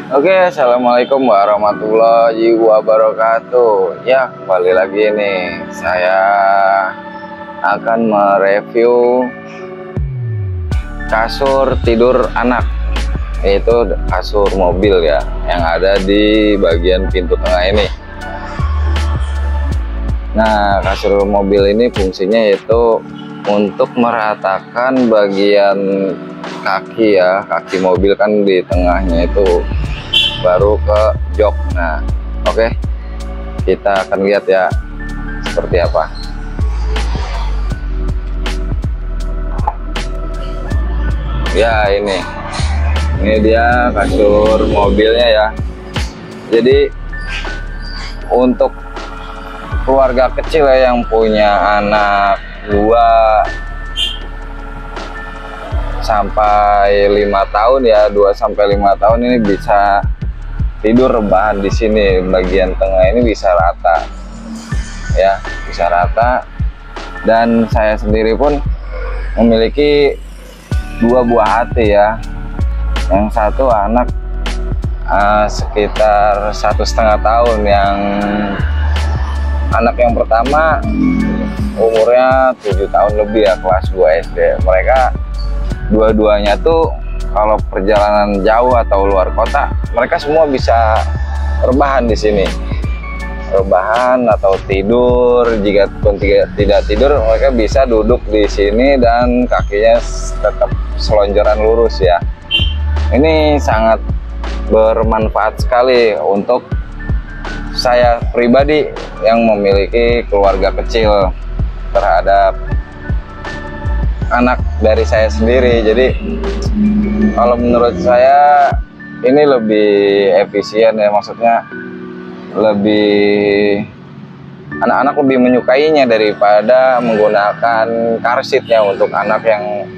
Oke, assalamualaikum warahmatullahi wabarakatuh. Ya, kembali lagi nih. Saya akan mereview kasur tidur anak, yaitu kasur mobil ya, yang ada di bagian pintu tengah ini. Nah, kasur mobil ini fungsinya yaitu untuk meratakan bagian kaki ya, kaki mobil kan di tengahnya itu baru ke jok. Nah, oke, kita akan lihat ya seperti apa. Ya, ini dia kasur mobilnya ya. Jadi untuk keluarga kecil ya, yang punya anak 2 sampai 5 tahun ya, 2 sampai 5 tahun ini bisa tidur rebahan di sini. Bagian tengah ini bisa rata ya, bisa rata. Dan saya sendiri pun memiliki 2 buah hati ya. Yang satu anak sekitar 1,5 tahun, yang anak yang pertama umurnya 7 tahun lebih ya, kelas 2 SD. Mereka dua-duanya tuh kalau perjalanan jauh atau luar kota, mereka semua bisa rebahan di sini. Rebahan atau tidur, jika pun tidak tidur, mereka bisa duduk di sini dan kakinya tetap selonjoran lurus ya. Ini sangat bermanfaat sekali untuk saya pribadi yang memiliki keluarga kecil terhadap anak dari saya sendiri. Jadi kalau menurut saya ini lebih efisien ya, maksudnya lebih, anak-anak lebih menyukainya daripada menggunakan car seat ya untuk anak yang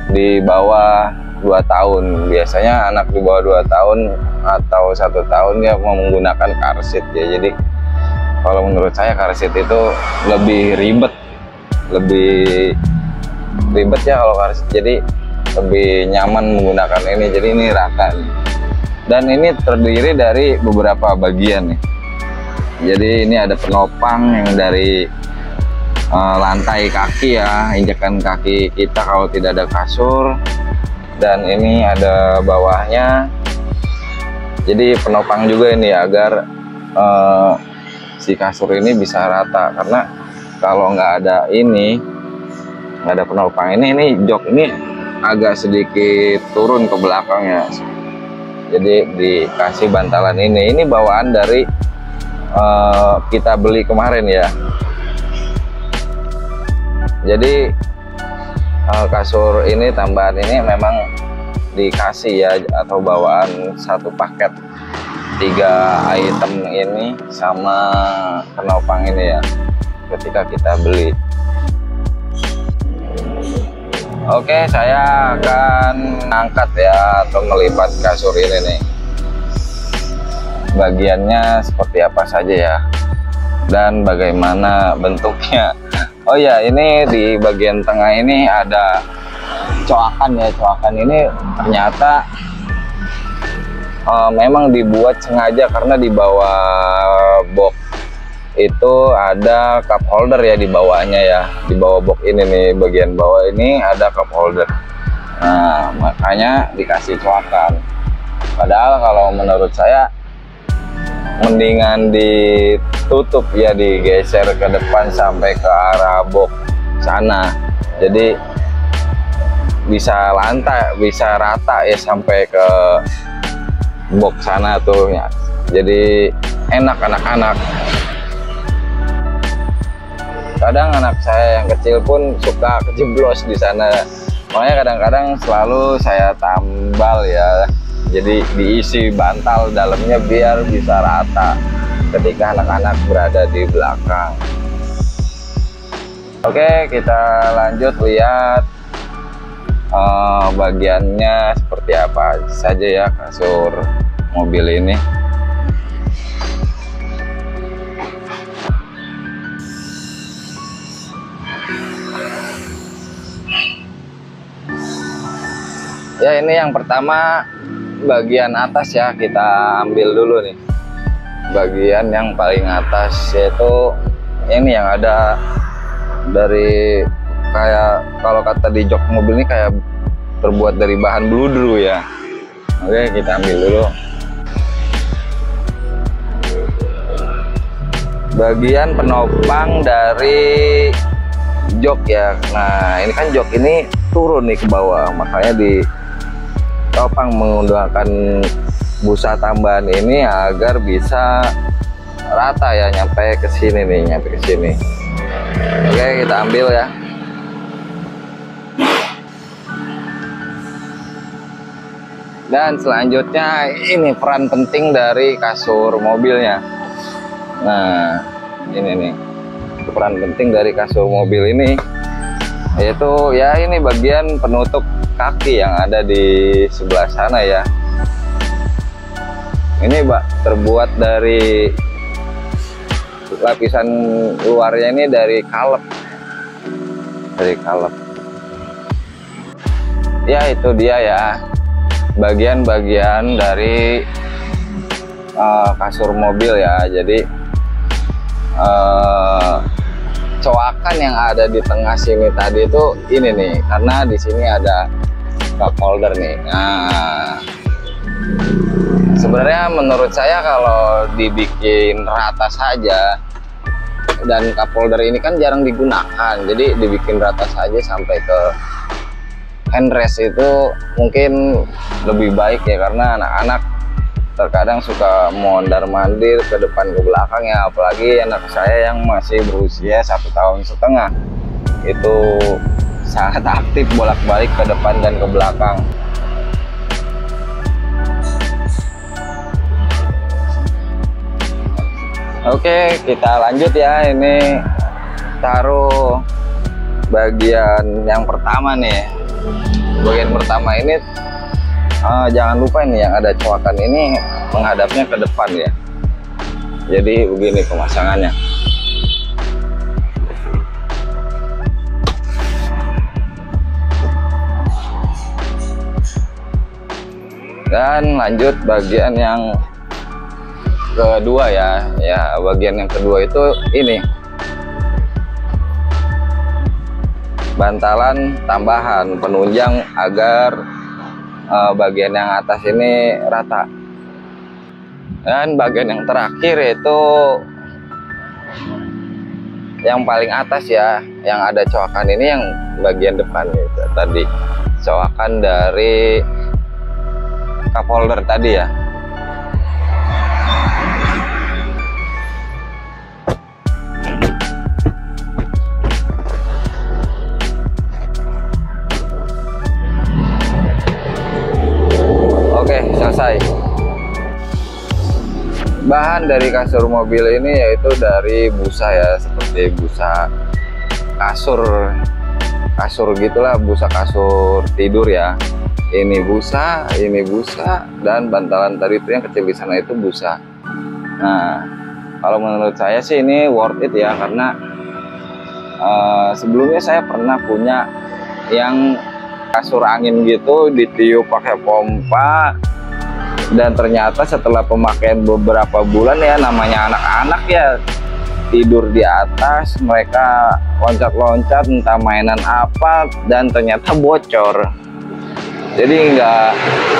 di bawah 2 tahun. Biasanya anak di bawah 2 tahun atau 1 tahun ya mau menggunakan car seat ya. Jadi kalau menurut saya car seat itu lebih ribet ya kalau car seat. Jadi lebih nyaman menggunakan ini. Jadi ini rata nih. Dan ini terdiri dari beberapa bagian nih. Jadi ini ada penopang yang dari lantai kaki ya, injakan kaki kita kalau tidak ada kasur. Dan ini ada bawahnya. Jadi penopang juga ini agar si kasur ini bisa rata, karena kalau nggak ada ini, nggak ada penopang ini jok ini agak sedikit turun ke belakangnya. Jadi dikasih bantalan ini bawaan dari kita beli kemarin ya. Jadi kasur ini, tambahan ini memang dikasih ya, atau bawaan satu paket 3 item ini sama penopang ini ya ketika kita beli. Oke, saya akan angkat ya atau melipat kasur ini nih. Bagiannya seperti apa saja ya, dan bagaimana bentuknya. Oh ya, ini di bagian tengah ini ada coakan ya. Coakan ini ternyata memang dibuat sengaja, karena di bawah box itu ada cup holder ya, di bawahnya ya, di bawah box ini nih, bagian bawah ini ada cup holder. Nah, makanya dikasih coakan. Padahal kalau menurut saya mendingan ditutup ya, digeser ke depan sampai ke arah box sana. Jadi bisa lantai, bisa rata ya sampai ke box sana tuh ya. Jadi enak anak-anak. Kadang anak saya yang kecil pun suka kejeblos di sana. Makanya kadang-kadang selalu saya tambal ya. Jadi diisi bantal dalamnya biar bisa rata ketika anak-anak berada di belakang. Oke, kita lanjut lihat bagiannya seperti apa saja ya kasur mobil ini. Ya, ini yang pertama bagian atas ya, kita ambil dulu nih. Bagian yang paling atas yaitu ini yang ada dari kayak kalau kata di jok mobil ini kayak terbuat dari bahan bludru ya. Oke, kita ambil dulu. Bagian penopang dari jok ya. Nah, ini kan jok ini turun nih ke bawah, makanya ditopang menggunakan busa tambahan ini agar bisa rata ya, nyampe ke sini nih, nyampe ke sini. Oke, kita ambil ya. Dan selanjutnya ini peran penting dari kasur mobilnya. Nah, ini nih peran penting dari kasur mobil ini, yaitu ya ini bagian penutup kaki yang ada di sebelah sana ya. Ini terbuat dari lapisan luarnya ini dari kalep, ya. Itu dia ya, bagian-bagian dari kasur mobil ya. Jadi coakan yang ada di tengah sini tadi itu ini nih, karena di sini ada cup holder nih. Nah, sebenarnya menurut saya kalau dibikin rata saja, dan cup holder ini kan jarang digunakan, jadi dibikin rata saja sampai ke handrest itu mungkin lebih baik ya, karena anak-anak terkadang suka mondar-mandir ke depan ke belakang ya, apalagi anak saya yang masih berusia 1,5 tahun, itu sangat aktif bolak-balik ke depan dan ke belakang. Oke, kita lanjut ya. Ini taruh bagian yang pertama nih. Bagian pertama ini jangan lupa ini yang ada coakan ini menghadapnya ke depan ya. Jadi begini pemasangannya. Dan lanjut bagian yang kedua ya. Ya, bagian yang kedua itu ini bantalan tambahan penunjang agar bagian yang atas ini rata. Dan bagian yang terakhir itu yang paling atas ya, yang ada coakan ini yang bagian depan itu tadi, coakan dari cup holder tadi ya. Oke, selesai. Bahan dari kasur mobil ini yaitu dari busa ya, seperti busa kasur gitulah, busa kasur tidur ya. Ini busa, dan bantalan tadi itu yang kecil di sana itu busa. Nah, kalau menurut saya sih ini worth it ya, karena sebelumnya saya pernah punya yang kasur angin gitu, ditiup pakai pompa, dan ternyata setelah pemakaian beberapa bulan ya, namanya anak-anak ya, tidur di atas, mereka loncat-loncat entah mainan apa, dan ternyata bocor. Jadi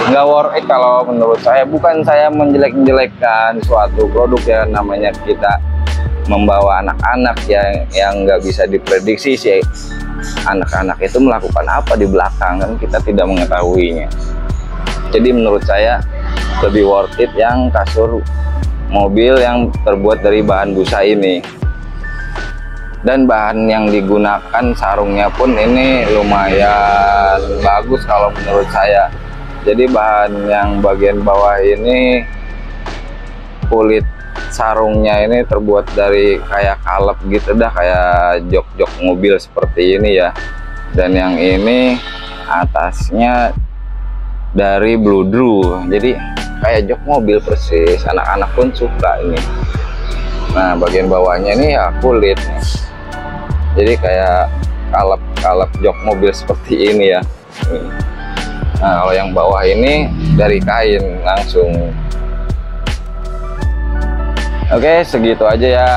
nggak worth it kalau menurut saya. Bukan saya menjelek-jelekkan suatu produk ya, namanya kita membawa anak-anak yang nggak bisa diprediksi sih anak-anak itu melakukan apa di belakang, kan kita tidak mengetahuinya. Jadi menurut saya lebih worth it yang kasur mobil yang terbuat dari bahan busa ini. Dan bahan yang digunakan sarungnya pun ini lumayan bagus kalau menurut saya. Jadi bahan yang bagian bawah ini, kulit sarungnya ini terbuat dari kayak kalep gitu dah, kayak jok-jok mobil seperti ini ya. Dan yang ini atasnya dari bludru, jadi kayak jok mobil persis, anak-anak pun suka ini. Nah, bagian bawahnya ini ya kulit nih, jadi kayak kalep jok mobil seperti ini ya. Nah, kalau yang bawah ini dari kain langsung. Oke, segitu aja ya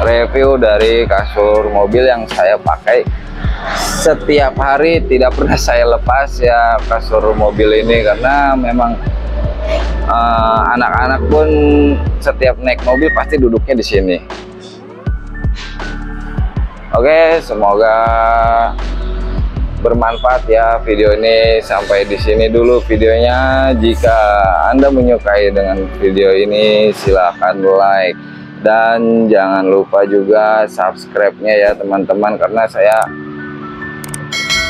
review dari kasur mobil yang saya pakai setiap hari. Tidak pernah saya lepas ya kasur mobil ini, karena memang anak-anak pun setiap naik mobil pasti duduknya di sini. Oke, semoga bermanfaat ya video ini. Sampai di sini dulu videonya. Jika Anda menyukai dengan video ini, silahkan like dan jangan lupa juga subscribe-nya ya teman-teman, karena saya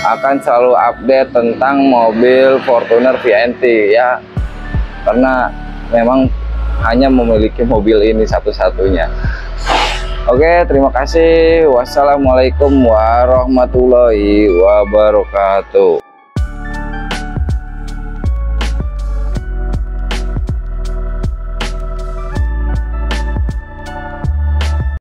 akan selalu update tentang mobil Fortuner VNT ya, karena memang hanya memiliki mobil ini satu-satunya. Oke, terima kasih. Wassalamualaikum warahmatullahi wabarakatuh.